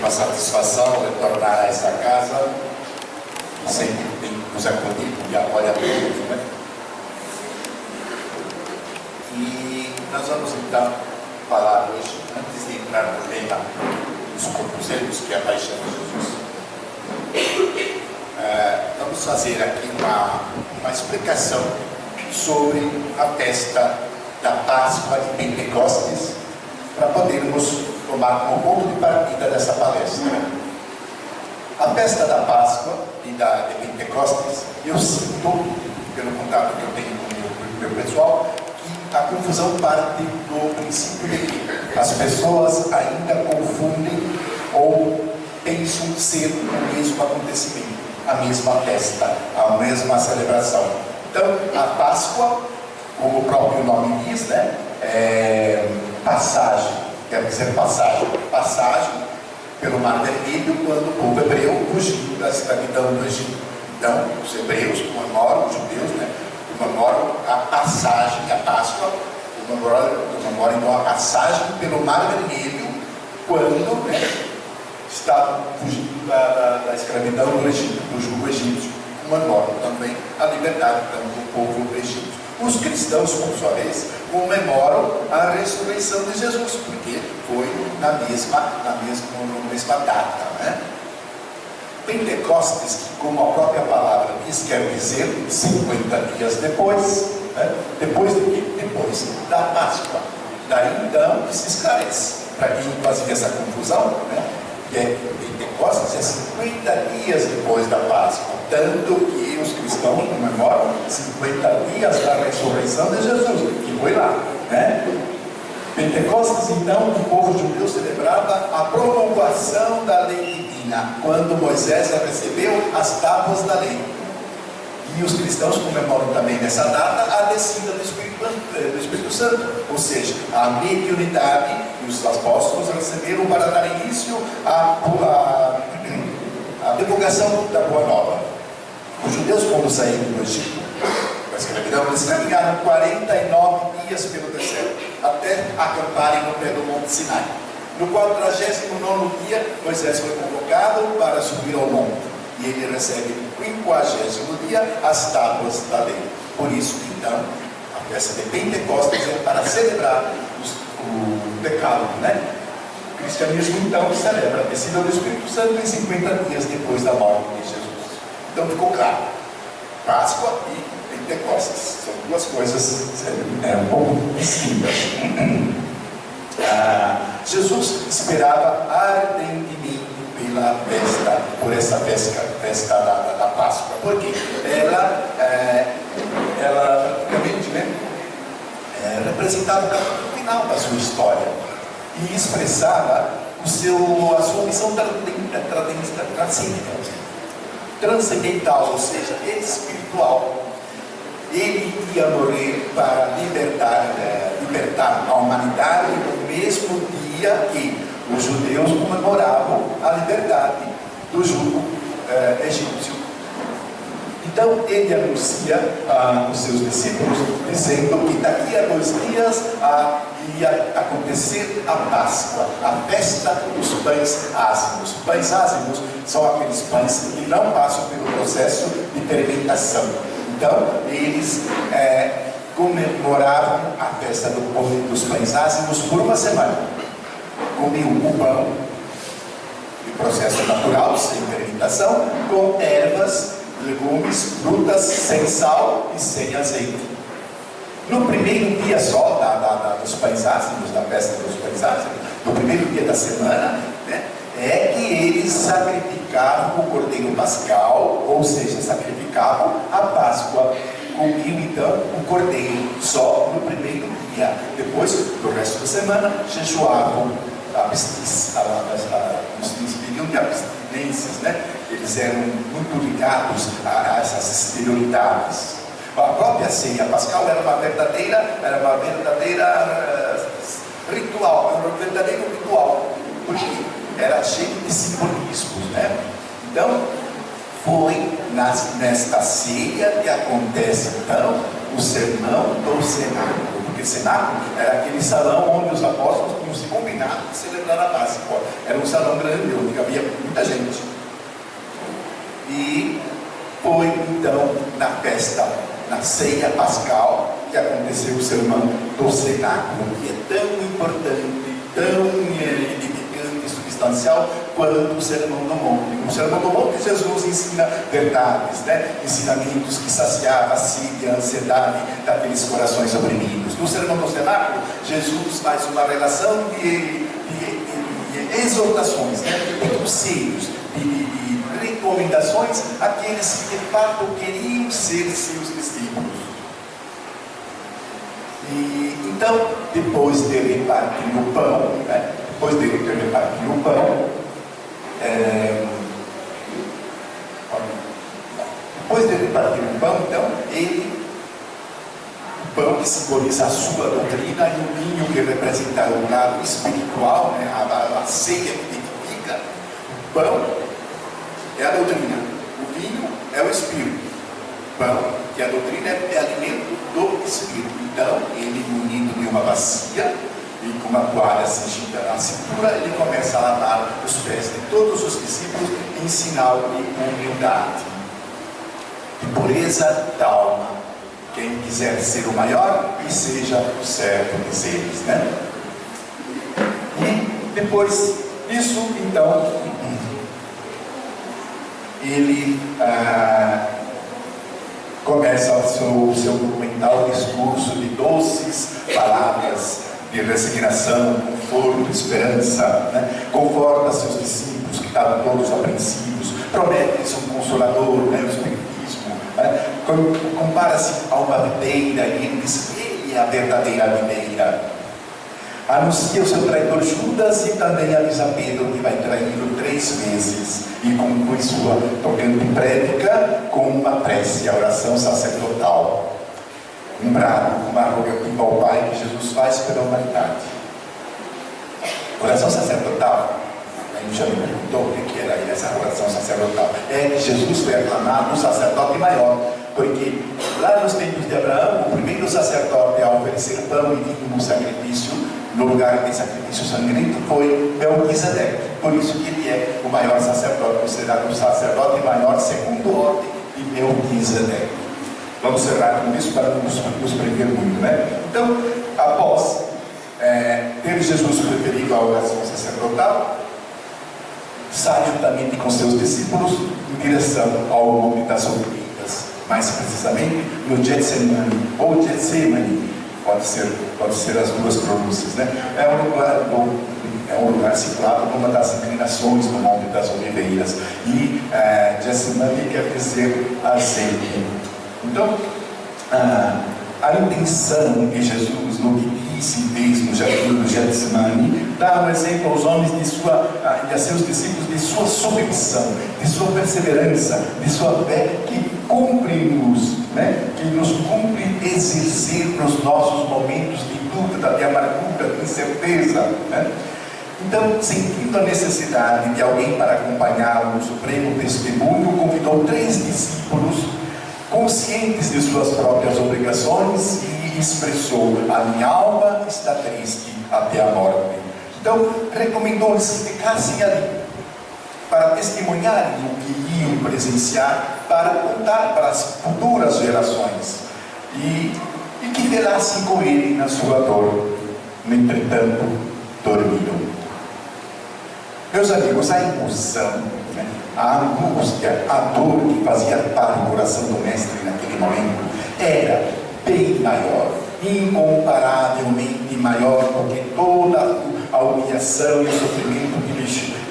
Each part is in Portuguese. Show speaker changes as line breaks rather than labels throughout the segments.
uma satisfação retornar a essa casa, que sempre tem nos acolhido e acolhe a todos, né? E nós vamos então falar hoje, antes de entrar no tema dos corpuseiros, que é a paixão de Jesus, vamos fazer aqui uma explicação sobre a festa da Páscoa de Pentecostes, para podermos tomar como ponto de partida dessa palestra. A festa da Páscoa e de Pentecostes, eu sinto, pelo contato que eu tenho com o meu pessoal, que a confusão parte do princípio de que as pessoas ainda confundem ou pensam ser o mesmo acontecimento, a mesma festa, a mesma celebração. Então, a Páscoa, como o próprio nome diz, né, passagem, quer dizer passagem pelo Mar Vermelho, quando o povo hebreu fugiu da escravidão do Egito. Então, os hebreus comemoram, os judeus, né, comemoram a passagem, a Páscoa, comemoram então a passagem pelo Mar Vermelho, quando, né, estavam fugindo da escravidão do Egito, do jugo egípcio. Comemoram também a liberdade do povo egípcio. Os cristãos, por sua vez, comemoram a ressurreição de Jesus, porque foi na mesma data, né? Pentecostes, como a própria palavra diz, quer dizer 50 dias depois, né? Depois de quê? Depois da Páscoa. Daí então que se esclarece. Para quem fazia essa confusão, né? Pentecostes é 50 dias depois da Páscoa, tanto que os cristãos comemoram 50 dias da ressurreição de Jesus, que foi lá, né? Pentecostes, então, o povo judeu celebrava a promulgação da lei divina, quando Moisés recebeu as tábuas da lei. E os cristãos comemoram também nessa data a descida do Espírito Santo, ou seja, a mediunidade que os apóstolos receberam para dar início à divulgação da Boa Nova. Os judeus, quando saíram do Egito, para a escravidão, eles caminharam 49 dias pelo deserto, até acamparem no pé do Monte Sinai. No 49º dia, Moisés foi convocado para subir ao monte. E ele recebe no 50º dia as tábuas da lei. Por isso, então, a festa de Pentecostes é para celebrar o decálogo, né? O cristianismo, então, celebra a descida do Espírito Santo em 50 dias depois da morte de Jesus. Então, ficou claro. Páscoa e Pentecostes são duas coisas um pouco distintas. Jesus esperava ardentemente por essa festa da Páscoa, porque ela praticamente, né, representava o capítulo final da sua história e expressava a sua missão transcendental, ou seja, espiritual. Ele ia morrer para libertar a humanidade no mesmo dia que os judeus comemoravam a liberdade do jugo egípcio. Então ele anuncia aos seus discípulos, dizendo que daqui a 2 dias ia acontecer a Páscoa, a festa dos pães ázimos. Pães ázimos são aqueles pães que não passam pelo processo de fermentação. Então eles comemoravam a festa dos pães ázimos por uma semana. Comiam o pão, de processo natural, sem fermentação, com ervas, legumes, frutas, sem sal e sem azeite. No primeiro dia só dos pães ázimos, da festa dos pães ázimos, no primeiro dia da semana, né, é que eles sacrificavam o cordeiro pascal, ou seja, sacrificavam a Páscoa. Comiam então o cordeiro só no primeiro dia. Depois, do resto da semana, jejuavam, viviam de abstinências, né? Eles eram muito ligados a essas exterioridades. A própria ceia pascal era uma verdadeira ritual, era um verdadeiro ritual, porque era cheio de simbolismos, né? Então, foi nesta ceia que acontece então o sermão do cenáculo, porque aquele cenáculo era aquele salão onde os apóstolos tinham se combinado de celebrar a Páscoa. Era um salão grande, onde havia muita gente. E foi então na festa, na ceia pascal, que aconteceu o sermão do cenáculo, que é tão importante, tão edificante e substancial quanto o sermão do monte. No sermão do monte, Jesus ensina verdades, ensinamentos que saciavam a sede e a ansiedade daqueles corações oprimidos. No sermão do cenáculo, Jesus faz uma relação de exortações, de conselhos, de recomendações àqueles que de fato queriam ser seus discípulos. E então, depois de repartir o pão, então, o pão que simboliza a sua doutrina e o vinho que representa o lado espiritual, a ceia que edifica. O pão é a doutrina, o vinho é o espírito. O pão, que a doutrina é alimento do espírito. Então, ele, munido de uma bacia e com uma toalha cingida na cintura, ele começa a lavar os pés de todos os discípulos em sinal de humildade, de pureza da alma. Quem quiser ser o maior, que seja o servo deles, E depois disso, então, ele começa o seu monumental discurso de doces palavras de resignação, conforto, esperança, conforta seus discípulos que estavam todos apreensivos, promete-lhes um consolador, o Espiritismo, compara-se a uma videira e ele diz que ele é a verdadeira videira. Anuncia o seu traidor Judas e também avisa Pedro que vai traí-lo 3 vezes, e conclui sua tocante prédica com uma prece, a oração sacerdotal, um brado, uma rogativa ao Pai que Jesus faz pela humanidade. Oração sacerdotal, a gente já me perguntou o que era essa oração sacerdotal. É que Jesus foi aclamado o sacerdote maior, porque lá nos tempos de Abraão, o primeiro sacerdote a oferecer pão e vinho no sacrifício, no lugar de sacrifício sangrento, foi Melquisedeque. Por isso que ele é o maior sacerdote, considerado o sacerdote maior segundo ordem de Melquisedeque. Vamos cerrar com isso para não nos prender muito, Então, após ter Jesus referido à oração sacerdotal, sai juntamente com seus discípulos em direção ao Monte das Oliveiras, mais precisamente no Getsemane, ou Getsemane, pode ser as duas pronúncias, É um lugar situado numa das inclinações do Monte das Oliveiras, e Getsemane quer dizer azeite. Então, a intenção de Jesus no que disse e fez no jardim do Getsemane dá um exemplo aos homens e a seus discípulos de sua submissão, de sua perseverança, de sua fé, que cumpre-nos, que nos cumpre exercer nos nossos momentos de dúvida, de amargura, de incerteza, Então, sentindo a necessidade de alguém para acompanhá-lo no supremo testemunho, convidou 3 discípulos conscientes de suas próprias obrigações e expressou: a minha alma está triste até a morte. Então, recomendou-lhes que ficassem ali para testemunharem o que iam presenciar, para contar para as futuras gerações e que velassem com ele na sua dor. No entretanto, dormiram. Meus amigos, a emoção, a angústia, a dor que fazia parte do coração do mestre naquele momento era bem maior, incomparavelmente maior do que toda a humilhação e o sofrimento que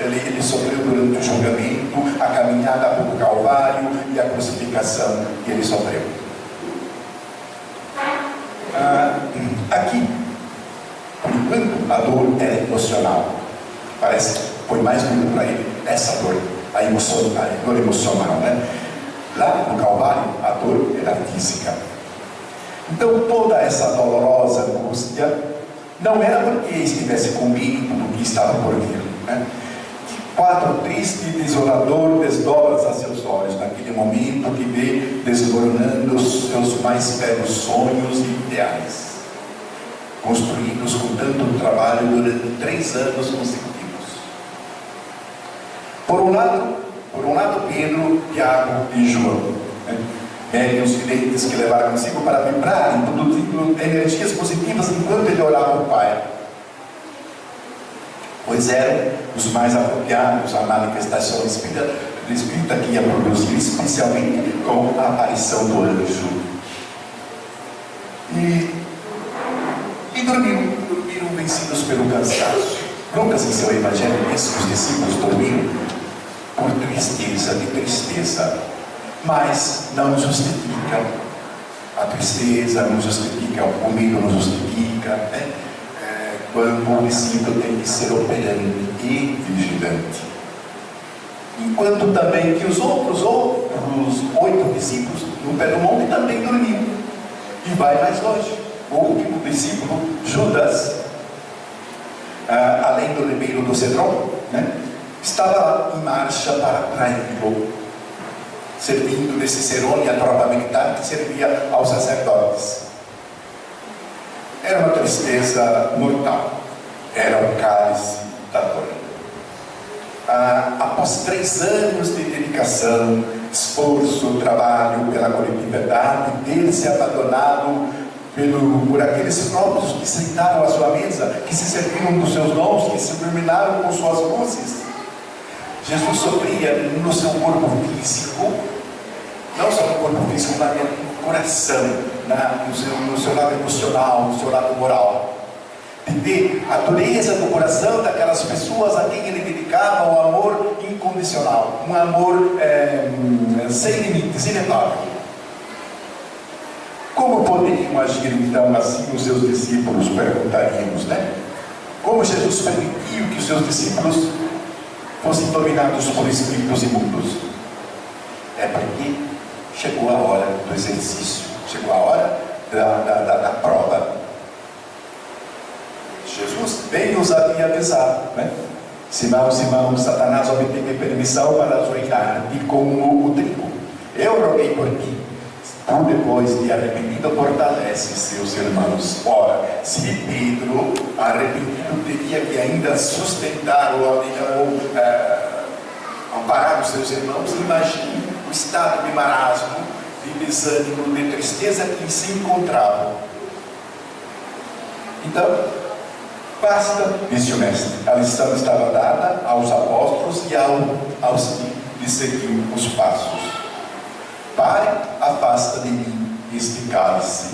ele sofreu durante o julgamento, a caminhada pelo Calvário e a crucificação que ele sofreu. Aqui, por enquanto, a dor era emocional. Parece que foi mais duro para ele essa dor, a dor emocional, Lá no Calvário, a dor era física. Então, toda essa dolorosa angústia não era porque estivesse com medo do que estava por vir, Quadro triste e desolador desdobra a seus olhos naquele momento que vê desmoronando os seus mais velhos sonhos e ideais. construídos com tanto trabalho durante 3 anos consecutivos. Por um lado, Pedro, Tiago e João, médiuns videntes que levaram consigo para vibrarem, produzindo energias positivas enquanto ele orava ao Pai, pois eram os mais apropriados à manifestação espírita que ia produzir, especialmente com a aparição do anjo. E dormiram vencidos pelo cansaço. Lucas, em seu evangelho, diz que os discípulos dormiram por tristeza, de tristeza, mas não justifica a tristeza, não justifica o medo, não justifica, quando o discípulo tem que ser operante e vigilante. Enquanto também que os outros 8 discípulos no pé do monte também dormiam. E vai mais longe. O último discípulo, Judas, além do ribeiro do Cedron, estava em marcha para traí-lo, servindo de Cicerone a tropa militar que servia aos sacerdotes. Era uma tristeza mortal. Era o cálice da dor. Após 3 anos de dedicação, esforço, trabalho pela coletividade, ter se abandonado por aqueles próprios que sentaram à sua mesa, que se serviram dos seus dons, que se iluminaram com suas luzes, Jesus sofria no seu corpo físico, não só no corpo físico, mas no coração, no seu lado emocional, no seu lado moral. De ver a dureza do coração daquelas pessoas a quem ele dedicava um amor incondicional, um amor sem limites, inefável. Como poderiam agir então assim os seus discípulos, perguntaríamos, Como Jesus permitiu que os seus discípulos fossem dominados por espíritos imundos? É porque chegou a hora do exercício, chegou a hora da prova. Jesus bem os havia avisado, Simão, Simão, Satanás obteve permissão para zoiar-te como o trigo. Eu roguei por ti. Tu, depois de arrependido, fortalece seus irmãos. Ora, se Pedro, arrependido, teria que ainda sustentar ou amparar os seus irmãos, imagine o estado de marasmo, de desânimo, de tristeza que se encontravam. Então, basta, disse o mestre, a lição estava dada aos apóstolos e aos que lhe seguiam os passos. Pai, afasta de mim este cálice,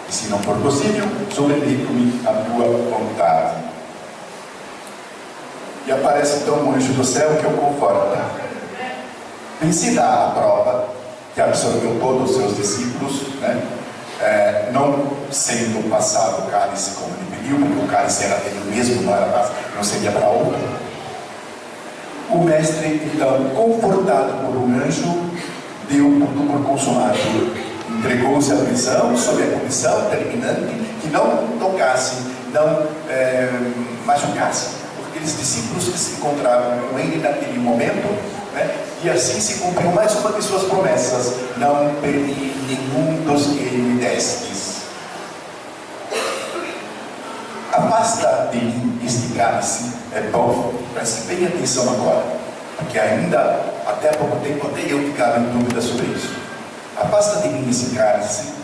e se não for possível, submete-me a tua vontade. E aparece então um anjo do céu que o conforta. Vencida a prova, que absorveu todos os seus discípulos, não sendo passado o cálice como ele pediu, porque o cálice era dele mesmo, não seria para outro. O mestre, então, confortado por um anjo, deu tudo por consumado. Entregou-se à prisão, sob a condição terminante que não tocasse, não machucasse aqueles discípulos que se encontravam com ele naquele momento, e assim se cumpriu mais uma de suas promessas: não perdi nenhum dos que me destes. Afasta de mim este cálice. Bom, preste bem atenção agora, porque ainda até há pouco tempo até eu ficava em dúvida sobre isso. Afasta de mim esse cálice.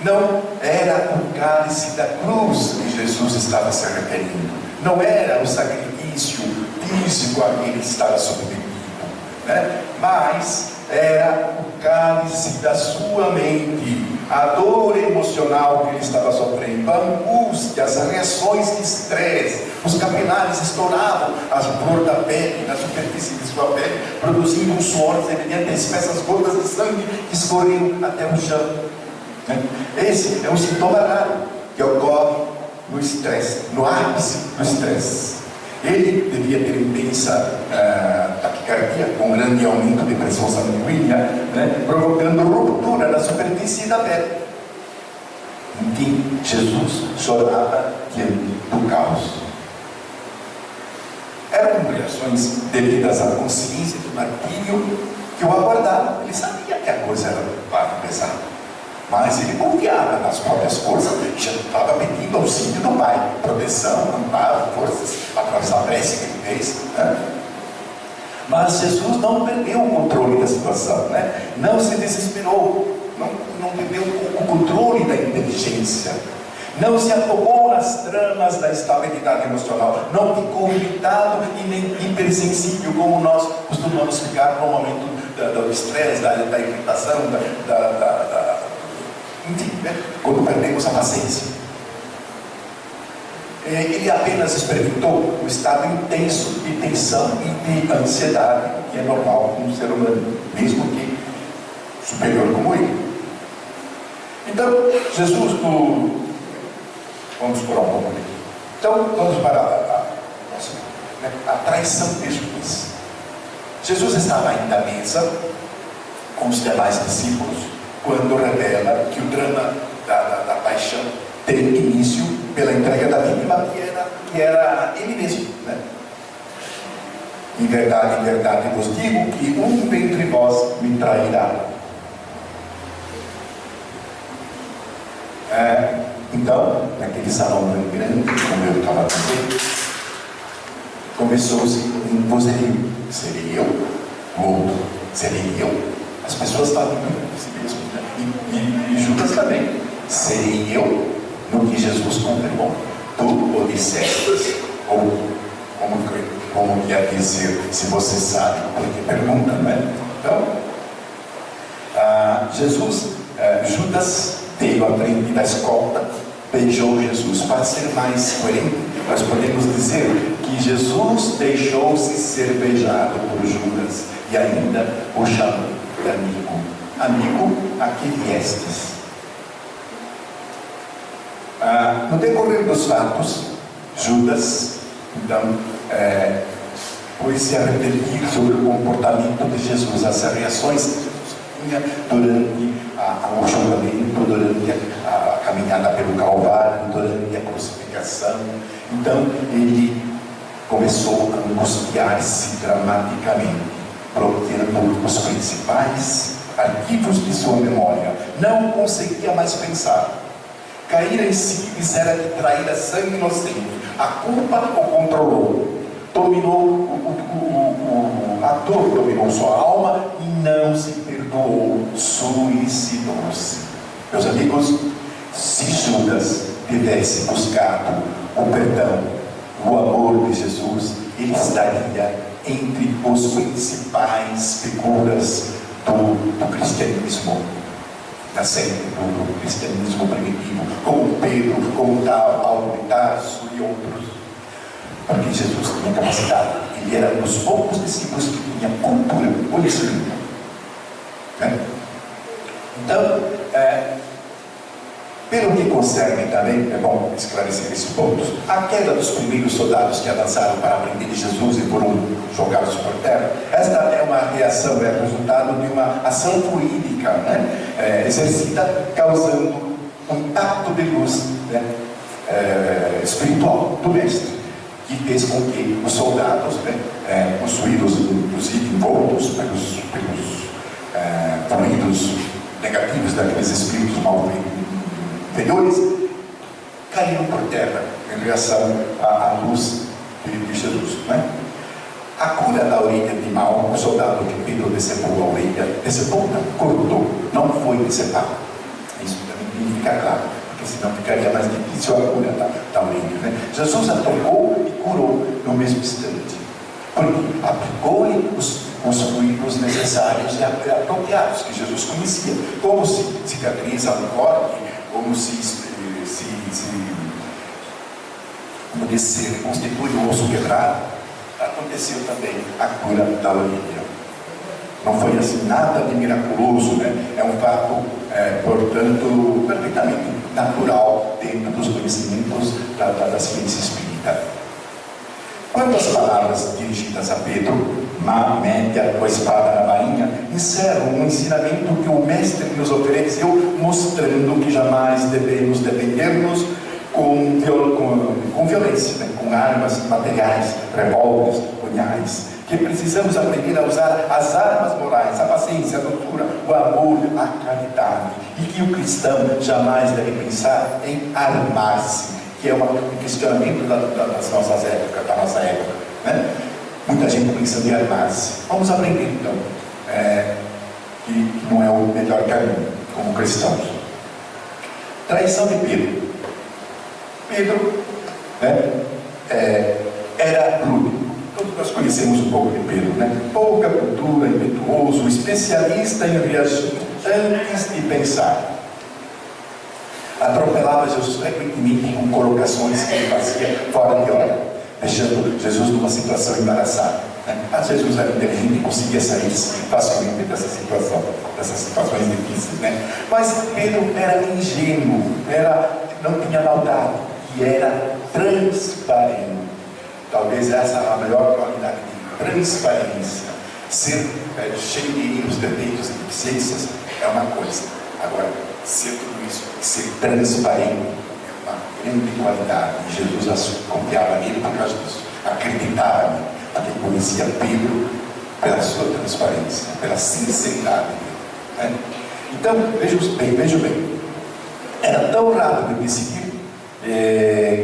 Não era o cálice da cruz que Jesus estava se referindo. Não era o sacrifício físico a que ele estava submetido, mas era o cálice da sua mente, a dor emocional que ele estava sofrendo, a angústia, as reações de estresse. Os capilares estouravam a flor da pele, na superfície de sua pele, produzindo um suor semelhante a espessas gotas de sangue que escorriam até o chão. Esse é um sintoma raro que ocorre no estresse, no ápice do estresse. Ele devia ter intensa taquicardia, com grande aumento de pressão sanguínea, provocando ruptura na superfície da pele. Enfim, Jesus chorava diante do caos. Eram reações devidas à consciência do martírio que o aguardavam. Ele sabia que a coisa era pesada. Mas ele confiava nas próprias forças e já estava pedindo auxílio do Pai, proteção, amparo, forças, através da prece que ele fez, né? Mas Jesus não perdeu o controle da situação, né? Não se desesperou, não perdeu o controle da inteligência, não se afogou nas tramas da estabilidade emocional, não ficou irritado e nem hipersensível, como nós costumamos ficar no momento do estresse, da irritação, enfim, né? Quando perdemos a paciência. Ele apenas experimentou um estado intenso de tensão e de ansiedade, que é normal com um ser humano, mesmo que superior como ele. Então, Jesus, vamos por um pouco aqui. Então, vamos para a traição de Jesus. Jesus estava ainda à mesa com os demais discípulos, quando revela que o drama da paixão tem início pela entrega da vítima, que era ele mesmo, né? Em verdade vos digo que um dentre vós me trairá. Então, naquele salão tão grande, como eu estava dizendo, começou-se um vozerio. Serei eu? O outro? Serei eu? As pessoas estavam de si mesmo, né? E Judas também. Serei eu? No que Jesus confirmou. Tu o disseste? Ou como quer dizer, se você sabe, porque pergunta, né? Então, Judas veio à frente da escolta, beijou Jesus. Para ser mais coerente, nós podemos dizer que Jesus deixou-se ser beijado por Judas e ainda o chamou de amigo. Amigo a que viestes? No decorrer dos fatos, Judas, então, foi se arrepender sobre o comportamento de Jesus, as reações que Jesus tinha durante o julgamento, durante a caminhada pelo Calvário, durante a crucificação. Então, ele começou a angustiar-se dramaticamente, bloqueando os principais arquivos de sua memória. Não conseguia mais pensar. Caíra em si e dissera que traíra sangue inocente. A culpa o controlou. A dor dominou sua alma e não se perdoou. Suicidou-se. Meus amigos, se Judas tivesse buscado o perdão, o amor de Jesus, ele estaria entre os principais figuras do cristianismo, do cristianismo primitivo, como Pedro, como Paulo de Tarso e outros. Porque Jesus tinha capacidade, ele era um dos poucos discípulos que tinha cultura, conhecimento, né? Então, pelo que concerne também, é bom esclarecer esses pontos, a queda dos primeiros soldados que avançaram para prender Jesus e foram jogados por terra, esta é uma reação, é resultado de uma ação fluídica, né? Exercida, causando um impacto de luz, né? Espiritual do mestre, que fez com que os soldados, né, possuídos, inclusive envoltos pelos fluidos negativos daqueles espíritos mal inferiores, caíram por terra em reação à luz de Jesus, né? A cura da orelha de Malco, o soldado que Pedro decepou a orelha, cortou, não foi decepado. Isso também fica claro, porque senão ficaria mais difícil a cura da orelha, né? Jesus a tocou e curou no mesmo instante, porque aplicou-lhe os fluidos necessários e apropriados que Jesus conhecia, como se cicatriza um corte, como se constitui o osso quebrado. Aconteceu também a cura da orelha. Não foi assim nada de miraculoso, né? É um fato, portanto, perfeitamente natural dentro dos conhecimentos da ciência espírita. Quanto às palavras dirigidas a Pedro, média com a espada na bainha, encerram um ensinamento que o mestre nos ofereceu, mostrando que jamais devemos defender-nos com violência, né? Com armas materiais, revólveres, punhais,
que precisamos aprender a usar as armas morais, a paciência, a doçura, o amor, a caridade, e que o cristão jamais deve pensar em armar-se, que é um questionamento da nossa época, né? Muita gente pensando em armar-se. Vamos aprender então que não é o melhor caminho como cristãos. Traição de Pedro. Pedro, né, era rude. Todos nós conhecemos um pouco de Pedro, né? Pouca cultura, impetuoso, especialista em reagir antes de pensar. Atropelava Jesus frequentemente com colocações que ele fazia fora de hora, deixando Jesus numa situação embaraçada, né? Às vezes Jesus era inteligente e conseguia sair facilmente dessas situações difíceis, né? Mas Pedro era ingênuo, não tinha maldade e era transparente. Talvez essa é a melhor qualidade de transparência. Ser cheio de erros, defeitos e deficiências é uma coisa. Agora, ser tudo isso, ser transparente, é uma grande qualidade. E Jesus confiava nele por causa disso. Acreditava nele, porque conhecia Pedro pela sua transparência, pela sinceridade dele, né? Então, vejam bem. Era tão rápido de decidir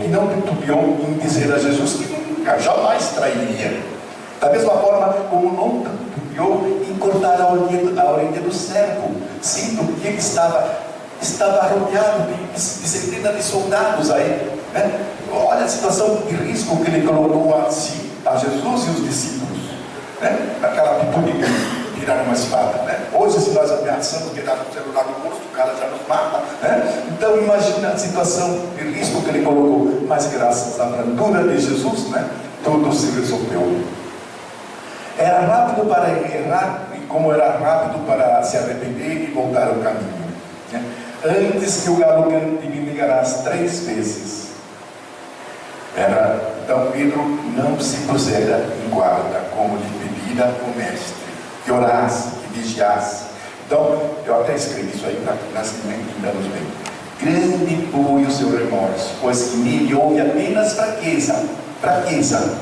que não titubeou em dizer a Jesus que nunca, jamais trairia. Da mesma forma como não titubeou em cortar a orelha do servo, sendo que ele estava rodeado de centenas de soldados aí, né? Olha a situação de risco que ele colocou a Jesus e os discípulos, né? Naquela atitude de tirar uma espada, né? Hoje, se nós ameaçamos tirar o celular do bolso, o cara já nos mata, né? Então imagina a situação de risco que ele colocou, mas graças à brandura de Jesus, né, tudo se resolveu. Era rápido para errar, e como era rápido para se arrepender e voltar ao caminho, né? Antes que o galo cante, me negarás 3 vezes. Então Pedro não se pusera em guarda, como lhe pedira o mestre, que orasse, que vigiasse. Então, eu até escrevi isso aí para que nós entendamos bem. Grande foi o seu remorso, pois nele houve apenas fraqueza,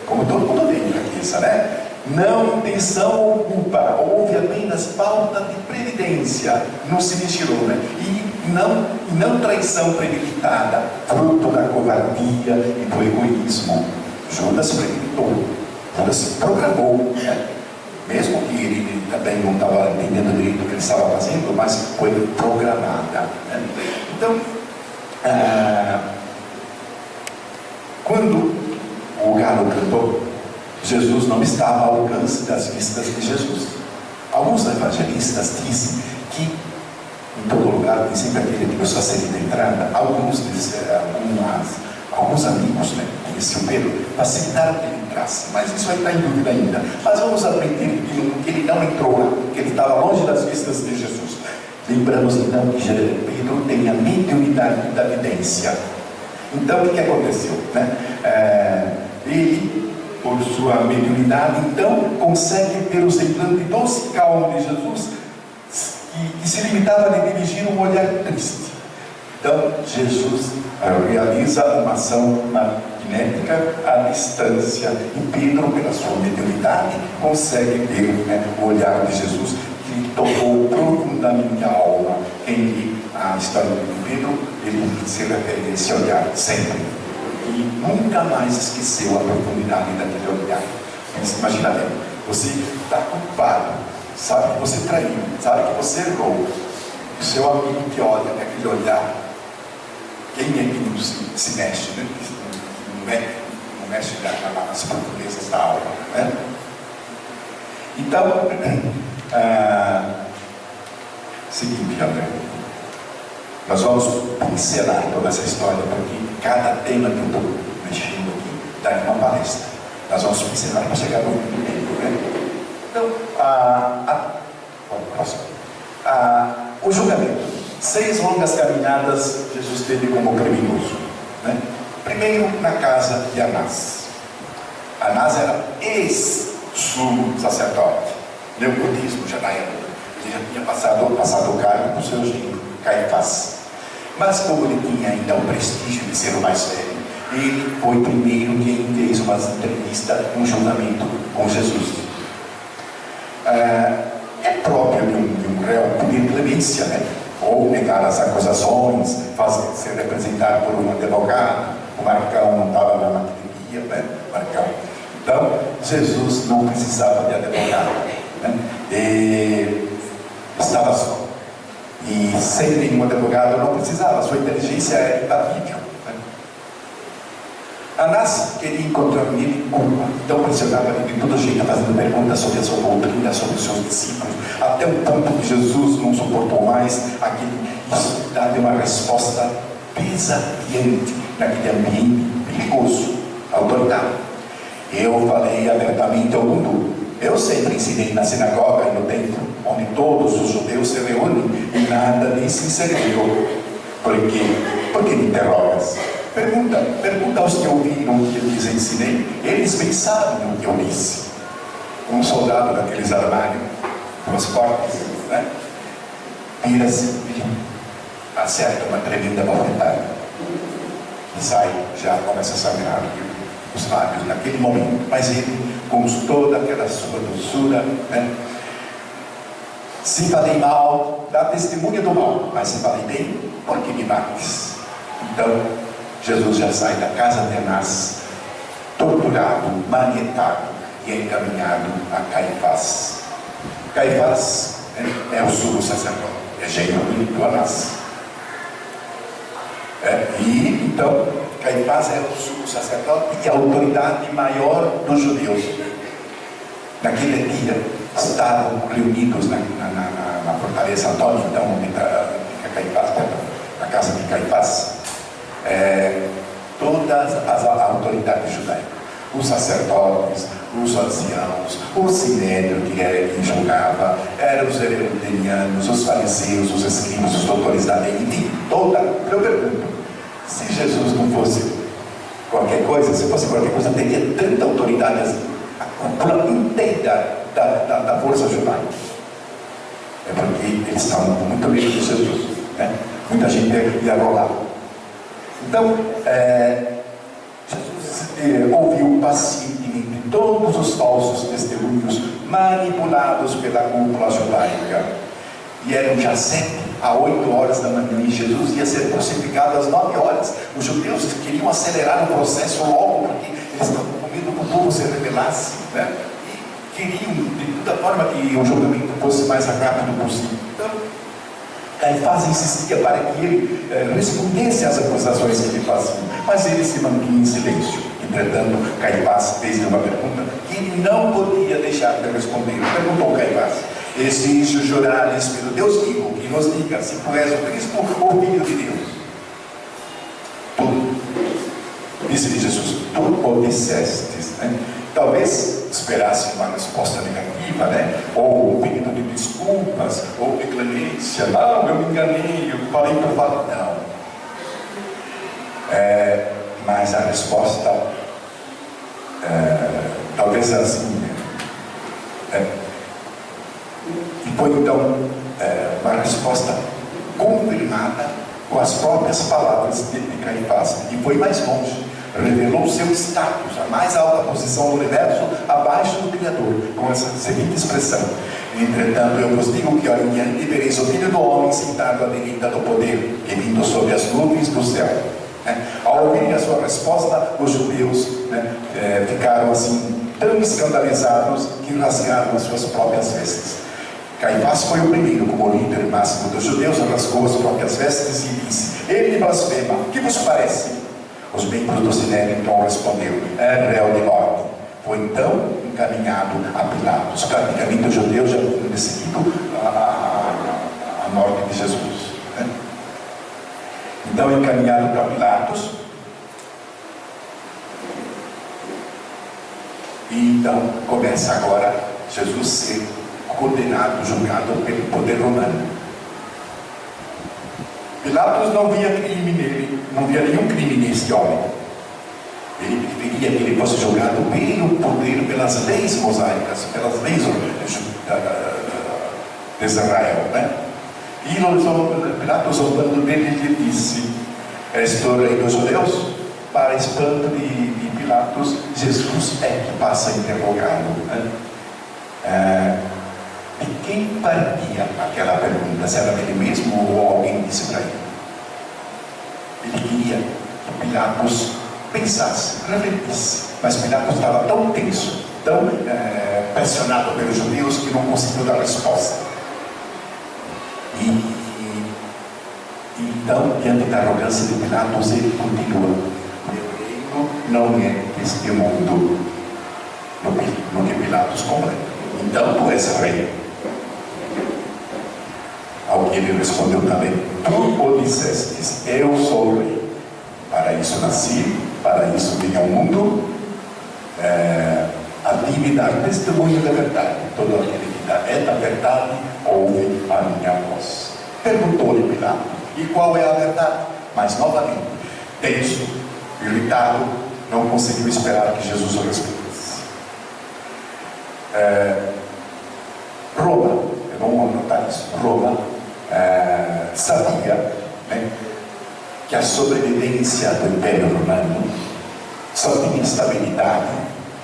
como todo mundo tem fraqueza, né? Não intenção ou culpa, houve apenas falta de previdência, não se vigilou, né? E não traição premeditada, fruto da covardia e do egoísmo. Judas premeditou, Judas se programou, né? Mesmo que ele também não estava entendendo direito o que ele estava fazendo, mas foi programada, né? Então, quando o galo cantou, Jesus não estava ao alcance das vistas de Jesus. Alguns evangelistas dizem que em todo lugar tem sempre aquele que pessoa seria de entrada. Alguns amigos, né, conheciam Pedro, facilitaram que ele entrasse, mas isso aí está em dúvida ainda. Mas vamos admitir que ele não entrou lá, que ele estava longe das vistas de Jesus. Lembramos então que Pedro tem a mediunidade da vidência. Então o que aconteceu, né? Ele, por sua mediunidade, então consegue ter o semblante doce e calmo de Jesus, que se limitava a dirigir um olhar triste. Então Jesus realiza uma ação magnética à distância, e Pedro, pela sua mediunidade, consegue ver, né, o olhar de Jesus, que tocou profundamente a alma. Quem lê a história de Pedro, ele se refere a esse olhar sempre, e nunca mais esqueceu a profundidade daquele olhar. Mas imagina bem, você está culpado, sabe que você traiu, sabe que você errou, o seu amigo te olha com aquele olhar. Quem é que não se mexe, né? Não mexe nas profundezas da alma, né? Então, seguinte, André, nós vamos pincelar toda essa história, porque cada tema que eu estou mexendo aqui dá uma palestra. Nós vamos pincelar para chegar no tempo, né? Então, o julgamento. 6 longas caminhadas Jesus teve como criminoso, né? Primeiro, na casa de Anás. Anás era ex-sumo sacerdote, neopotismo já na época. Ele já tinha passado o cargo para o seu genro, Caifás. Mas como ele tinha ainda o prestígio de ser o mais velho, ele foi primeiro quem fez uma entrevista, um julgamento com Jesus. É próprio de um réu pedir clemência, né? Ou negar as acusações, ser representado por um advogado. O Marcão não estava na matéria, né? Marcão. Então, Jesus não precisava de advogado, né? E estava só. E sem nenhum advogado não precisava, sua inteligência era imbatível, né? Anás queria encontrar nele culpa, então pressionava ele de todo jeito, fazendo perguntas sobre a sua doutrina, sobre os seus discípulos, até o ponto que Jesus não suportou mais isso, dava uma resposta desafiante naquele ambiente perigoso, autoritário. Eu falei abertamente ao mundo. Eu sempre ensinei na sinagoga e no templo, onde todos os judeus se reúnem, e nada disso serviu. Por quê? Por que me interrogas? Pergunta aos que ouviram o que eu lhes ensinei. Eles bem sabem o que eu disse. Um soldado daqueles armários, duas portas, né? Vira-se, acerta uma tremenda bofetada e sai, já começa a sangrar os lábios naquele momento. Mas ele, com toda aquela sua doçura, né? Se falei mal, dá testemunha do mal, mas se falei bem, por que me mates? Então, Jesus já sai da casa de Anás, torturado, manietado e encaminhado a Caifás. Caifás é o sumo sacerdote, é genro do Anás. E então, Caifás é o sumo sacerdote e a autoridade maior dos judeus. Naquele dia, estavam reunidos na fortaleza Antônia, então, na casa de Caifás, todas as autoridades judaicas, os sacerdotes, os anciãos, o sinédrio que era quem julgava, eram os herodianos, os fariseus, os escribas, os doutores da lei, enfim, eu pergunto, se Jesus não fosse qualquer coisa, se fosse qualquer coisa, teria tanta autoridade assim, a cúpula inteira da força judaica. É porque eles estavam muito medo de Jesus, né? Muita gente ia rolar. Então, Jesus ouviu pacientemente todos os falsos testemunhos manipulados pela cúpula judaica. E eram já 7 a 8 horas da manhã e Jesus ia ser crucificado às 9 horas. Os judeus queriam acelerar o processo logo, porque eles estavam com medo que o povo se rebelasse, né? E queriam de toda forma que o julgamento fosse mais rápido possível. Então, Caifás insistia para que ele respondesse às acusações que lhe faziam, mas ele se mantinha em silêncio. Entretanto, Caifás fez uma pergunta que ele não podia deixar de responder. Perguntou Caifás: exijo jurar-lhes pelo Deus vivo que nos diga se tu és o Cristo ou o Filho de Deus. Tu, disse-lhe Jesus, tu o dissestes, né? Talvez esperasse uma resposta negativa, né? Ou um pedido de desculpas, ou de clemência. Não, eu me enganei, eu falei por falar. Não. Mas a resposta, talvez assim, e foi então uma resposta confirmada com as próprias palavras de Caifás, e foi mais longe. Revelou seu status, a mais alta posição do universo, abaixo do Criador, com essa seguinte expressão: entretanto, eu vos digo que olhem diante vereis o Filho do Homem sentado à direita do poder e vindo sobre as nuvens do céu. Ao ouvirem a sua resposta, os judeus ficaram assim tão escandalizados que rasgaram as suas próprias vestes. Caifás foi o primeiro, como líder máximo dos judeus, rasgou as próprias vestes e disse: ele blasfema, o que vos parece? Os membros do sinédrio então responderam: é réu de morte. Foi então encaminhado a Pilatos. Praticamente os judeus já tinham decidido a morte de Jesus, né? Então encaminhado para Pilatos. E então começa agora Jesus ser condenado, julgado pelo poder romano. Pilatos não via crime nele, não via nenhum crime nesse homem. Ele preferia que ele fosse julgado pelo poder, pelas leis mosaicas, pelas leis de Israel, né? E Pilatos, zombando dele, lhe disse: és tu rei dos judeus? para espanto de Pilatos, Jesus é que passa a interrogá-lo, né? De quem partia aquela pergunta? Se era dele mesmo ou alguém disse para ele? Ele queria que Pilatos pensasse, refletisse, mas Pilatos estava tão tenso, tão pressionado pelos judeus, que não conseguiu dar resposta. Então, diante da arrogância de Pilatos, ele continua: meu reino não é deste mundo. No que Pilatos completa: então tu és rei. Ao que ele respondeu também: tu o dissestes, eu sou o rei. Para isso nasci, para isso vim ao mundo, a ti me dar testemunho da verdade. Todo aquele que é da verdade ouve a minha voz. Perguntou-lhe Pilatos: e qual é a verdade? Mas novamente, tenso, irritado, não conseguiu esperar que Jesus o respondesse. Roma, vamos anotar isso, Roma sabia, né, que a sobrevivência do Império Romano só tinha estabilidade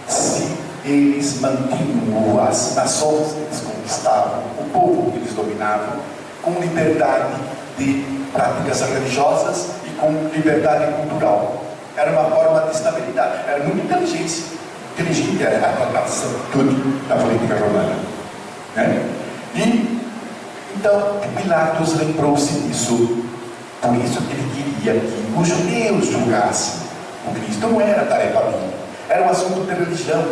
se eles mantinham as nações que eles conquistavam, o povo que eles dominavam, com liberdade de práticas religiosas e com liberdade cultural. Era uma forma de estabilidade, era muito inteligente a atitude da política romana, né? E então Pilatos lembrou-se disso, por isso que ele queria que os judeus julgassem o Cristo. Não era tarefa minha, era um assunto de religião.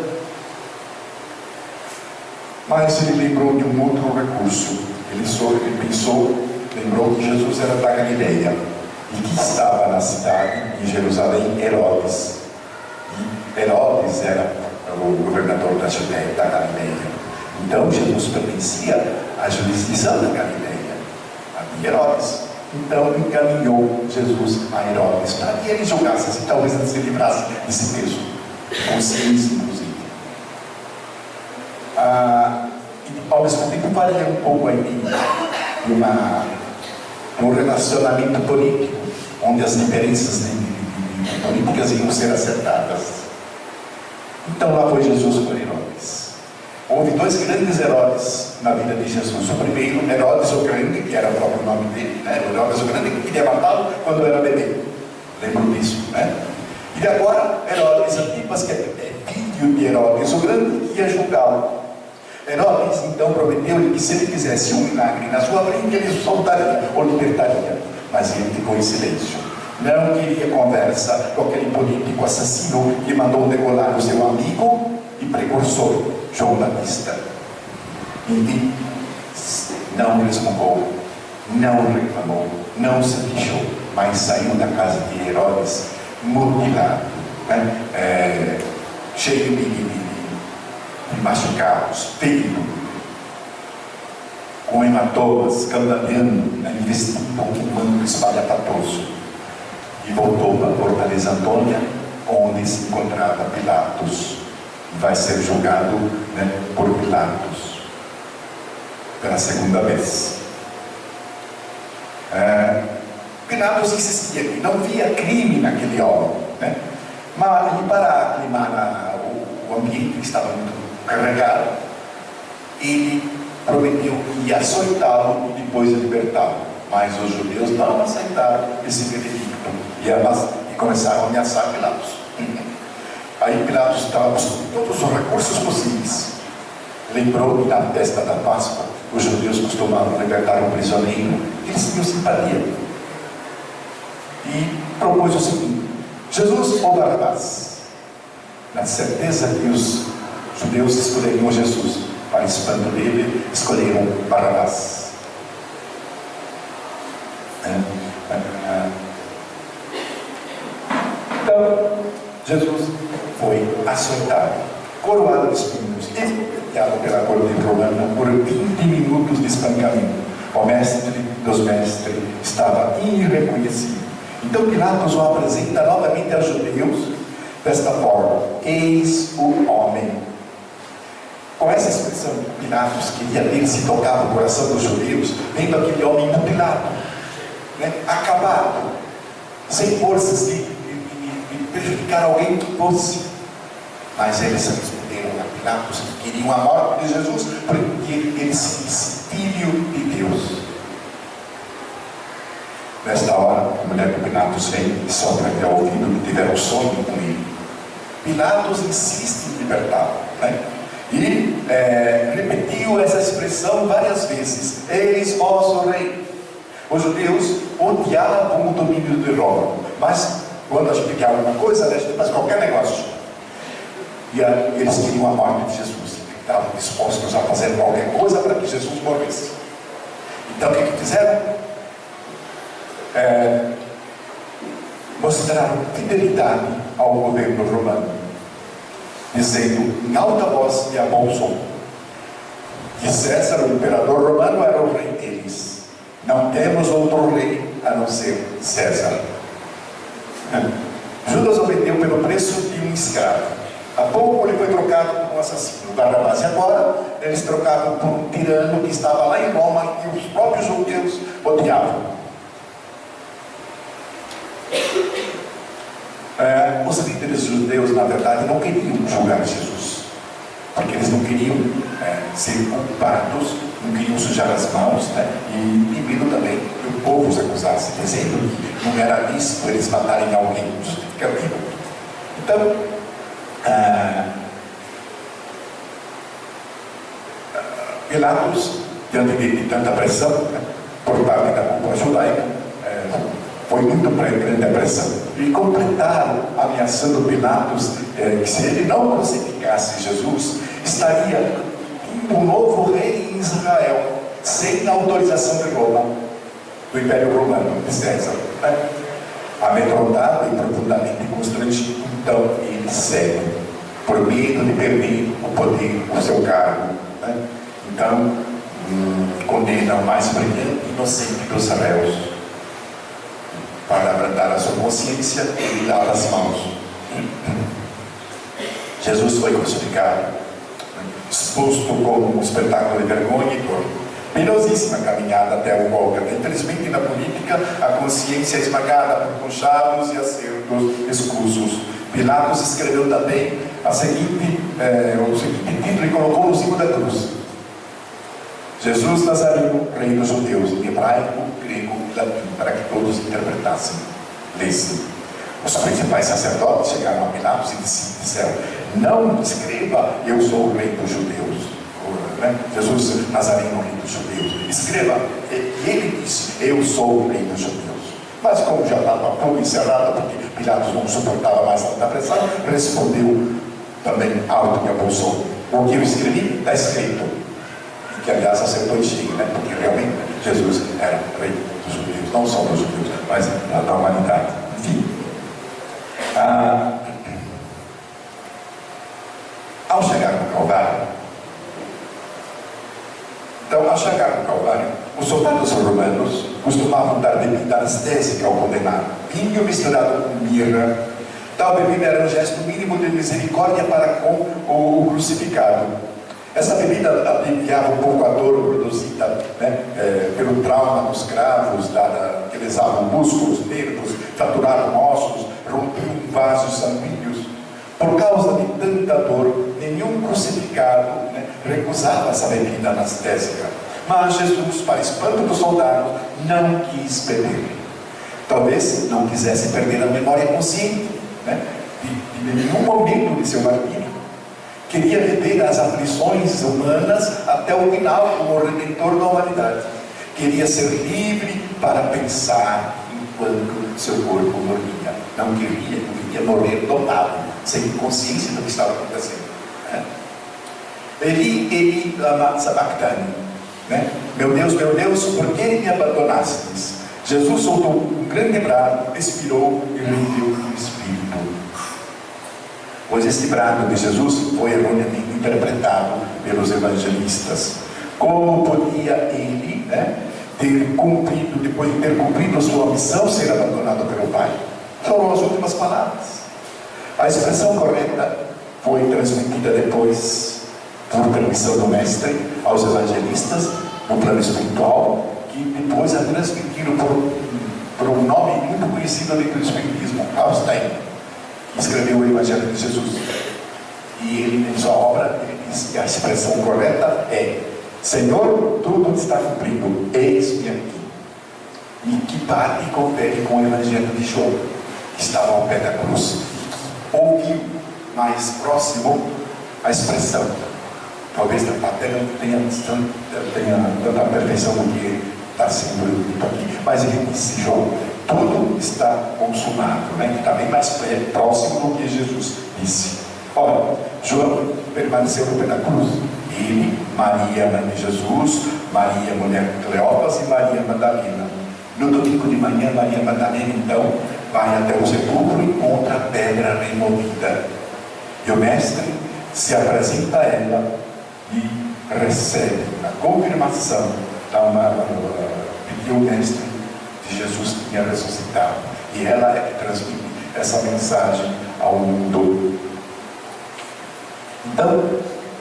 Mas ele lembrou de um outro recurso. Ele pensou, lembrou que Jesus era da Galileia e que estava na cidade, em Jerusalém, Herodes. E Herodes era o governador da Judéia, da Galileia. Então Jesus pertencia à jurisdição da Galileia, a de Herodes. Então encaminhou Jesus a Herodes para que ele julgasse, assim, talvez ele se livrasse desse peso, consciência inclusive. E ao mesmo tempo varia um pouco aí de um relacionamento político, onde as diferenças de políticas iam ser acertadas. Então lá foi Jesus por Herodes. Houve dois grandes Herodes na vida de Jesus. O primeiro, Herodes o Grande, que era o próprio nome dele, né? Herodes o Grande, que queria matá-lo quando era bebê. Lembro disso, né? E agora, Herodes Antipas, que é filho de Herodes o Grande, que ia julgá-lo. Herodes então prometeu-lhe que se ele fizesse um milagre na sua frente, ele o soltaria ou libertaria. Mas ele ficou em silêncio. Não queria conversa com aquele político assassino que mandou degolar o seu amigo e precursor, João Batista. E não resmungou, não reclamou, não se queixou, mas saiu da casa de Herodes mutilado, né? Cheio de machucados, ferido, com hematomas, cambaleando, né? Vestido com um manto espalhafatoso. E voltou para a Fortaleza Antônia, onde se encontrava Pilatos. Vai ser julgado, né, por Pilatos pela segunda vez. Pilatos insistia que não via crime naquele homem, né? Mas para aclimar o ambiente que estava muito carregado, ele prometeu que ia açoitá-lo e depois libertá-lo. Mas os judeus não aceitaram esse veredicto e começaram a ameaçar Pilatos. Aí Pilatos estava buscando todos os recursos possíveis. Lembrou que na festa da Páscoa os judeus costumavam libertar um prisioneiro. Eles tinham simpatia. E propôs o seguinte: Jesus ou Barrabás? Na certeza que os judeus escolheriam Jesus, para espanto dele, escolheram Barrabás. Então, Jesus foi açoitado, coroado de espinhos, espeteado pela corte romana por 20 minutos de espancamento. O mestre dos mestres estava irreconhecível. Então Pilatos o apresenta novamente aos judeus desta forma: eis o homem. Com essa expressão, Pilatos queria ver se tocava o coração dos judeus, vendo aquele homem mutilado, né? Acabado, sem forças de prejudicar alguém que fosse. Mas eles responderam a Pilatos que queriam a morte de Jesus porque ele se disse filho de Deus. Nesta hora, a mulher de Pilatos vem e sopra até o ouvido que tiveram um sonho com ele. Pilatos insiste em libertá-lo, né? E repetiu essa expressão várias vezes: eis vosso rei. Os judeus odiavam o domínio de Roma, mas quando a gente quer alguma coisa, a gente faz qualquer negócio. E eles queriam a morte de Jesus, estavam dispostos a fazer qualquer coisa para que Jesus morresse. Então o que fizeram? Mostraram fidelidade ao governo romano, dizendo em alta voz e a bom som que César, o imperador romano, era o rei deles. Não temos outro rei a não ser César. Judas obedeceu pelo preço de um escravo. Há pouco ele foi trocado por um assassino, Barrabás. E agora eles trocaram por um tirano que estava lá em Roma e os próprios judeus odiavam. Os líderes judeus, na verdade, não queriam julgar Jesus, porque eles não queriam ser culpados, não queriam sujar as mãos, né? E medo também que o povo os acusasse, dizendo que não era lícito eles matarem alguém justificativo. Então, Pilatos, diante de tanta pressão, né, por parte da cultura judaica, foi muito grande a pressão. E completaram ameaçando Pilatos que se ele não crucificasse Jesus, estaria um novo rei em Israel, sem a autorização de Roma, do Império Romano, de César. Amedrontado e profundamente constrangido, então ele segue, por medo de perder o poder, o seu cargo. Então, condena o mais brilhante e inocente dos réus. Para abrandar a sua consciência, ele lava as mãos. Jesus foi crucificado, exposto como um espetáculo de vergonha e dor. Penosíssima caminhada até o Gólgota. Infelizmente, na política, a consciência é esmagada por conchados e acertos escusos. Pilatos escreveu também o seguinte título e colocou no cimo da cruz: Jesus Nazareno, rei dos judeus, em hebraico, grego e latim, para que todos interpretassem, lessem. Os principais sacerdotes chegaram a Pilatos e disseram: não escreva, eu sou o rei dos judeus. Jesus Nazareno, rei dos judeus. Escreva, e ele disse: eu sou o rei dos judeus. Mas como já estava tudo encerrado, porque Pilatos não suportava mais tanta pressão, respondeu também alto e a bom som: o que eu escrevi está escrito. Que aliás acertou em cheio, né? Porque realmente Jesus era rei dos judeus, não só dos judeus, mas da humanidade. Enfim, ao chegar no Calvário, os soldados romanos costumavam dar bebida anestésica ao condenado, vinho misturado com mirra. Tal bebida era um gesto mínimo de misericórdia para com o crucificado. Essa bebida aliviava um pouco a dor produzida, né, pelo trauma dos cravos, que lesavam músculos, nervos, fraturavam ossos, rompiam vasos sanguíneos. Por causa de tanta dor, nenhum crucificado, né, recusava essa bebida anestésica. Mas Jesus, para espanto dos soldados, não quis beber. Talvez não quisesse perder a memória consciente, né, de nenhum momento de seu martírio. Queria viver as aflições humanas até o final como o Redentor da humanidade. Queria ser livre para pensar enquanto seu corpo morria. Não queria morrer dotado, sem consciência do que estava acontecendo. Eli lama sabachthani, né? Meu Deus, por que me abandonastes? Jesus soltou um grande brado, expirou e rendeu o Espírito. Pois este brado de Jesus foi erroneamente interpretado pelos evangelistas. Como podia ele, né, depois de ter cumprido a sua missão, ser abandonado pelo Pai? Foram as últimas palavras. A expressão correta foi transmitida depois, por permissão do Mestre, aos evangelistas, no plano espiritual, que depois a transmitiram por um nome muito conhecido dentro do Espiritismo, Austin, escreveu o Evangelho de Jesus. E ele, em sua obra, ele diz que a expressão correta é: Senhor, tudo está cumprido, eis-me aqui. E que bate e confere com o Evangelho de João, que estava ao pé da cruz, ouviu mais próximo a expressão. Talvez a plateia não tenha tanta perfeição do que está sendo dito aqui, mas ele disse: João, tudo está consumado, né? Que está bem mais próximo do que Jesus disse. Ora, João permaneceu no pé da cruz. Ele, Maria, mãe de Jesus, Maria, mulher de Cleófas, e Maria Madalena. No domingo de manhã, Maria Madalena, então, vai até o sepulcro e encontra a pedra removida. E o mestre se apresenta a ela e recebe a confirmação, pediu ao mestre de Jesus que tinha ressuscitado. E ela é que transmite essa mensagem ao mundo. Então,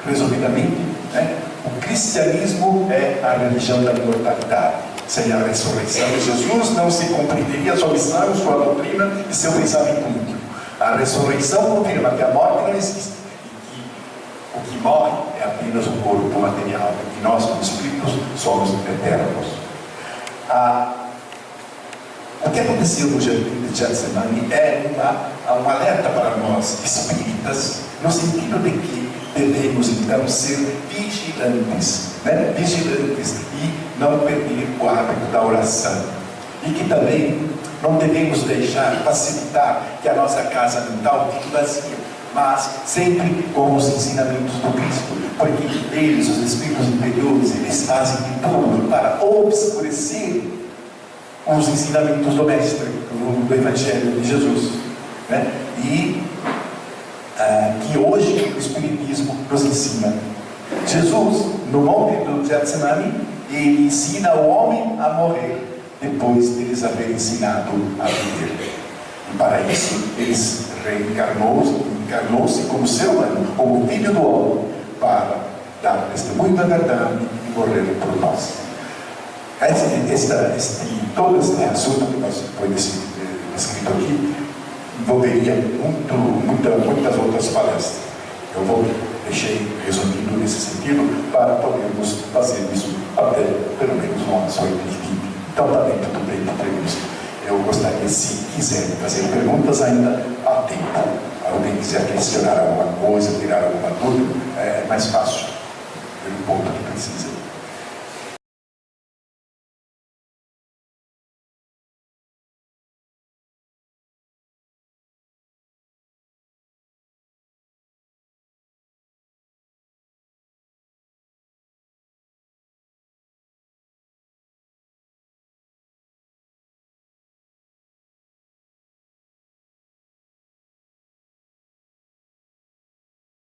resumidamente, né, o cristianismo é a religião da imortalidade. Sem a ressurreição de Jesus não se compreenderia sua missão, sua doutrina e seu pensamento íntimo. A ressurreição confirma que a morte não existe e que o que morre é apenas um corpo material, e nós, como espíritos, somos eternos. O que aconteceu no jardim de Getsemane é um alerta para nós espíritas, no sentido de que devemos então ser vigilantes, né? Vigilantes e não perder o hábito da oração. E que também não devemos deixar facilitar que a nossa casa mental fique vazia, mas sempre com os ensinamentos do Cristo, porque eles, os espíritos interiores, eles fazem de tudo para obscurecer os ensinamentos do Mestre, do Evangelho de Jesus, né? E que hoje o Espiritismo nos ensina. Jesus, no monte do Getsemane, ele ensina o homem a morrer, depois de eles haverem ensinado a viver. E para isso, eles reencarnou-se como ser humano, como filho do homem, para dar testemunho da verdade e morrer por nós. Todo esse assunto que foi descrito aqui envolveria muitas outras palestras. Eu deixei resumido nesse sentido para podermos fazer isso até pelo menos umas 8h20. Então está dentro do tempo previsto. Eu gostaria, se quiserem fazer perguntas, ainda há tempo. Alguém quiser questionar alguma coisa, tirar alguma dúvida, é mais fácil, pelo ponto que precisa.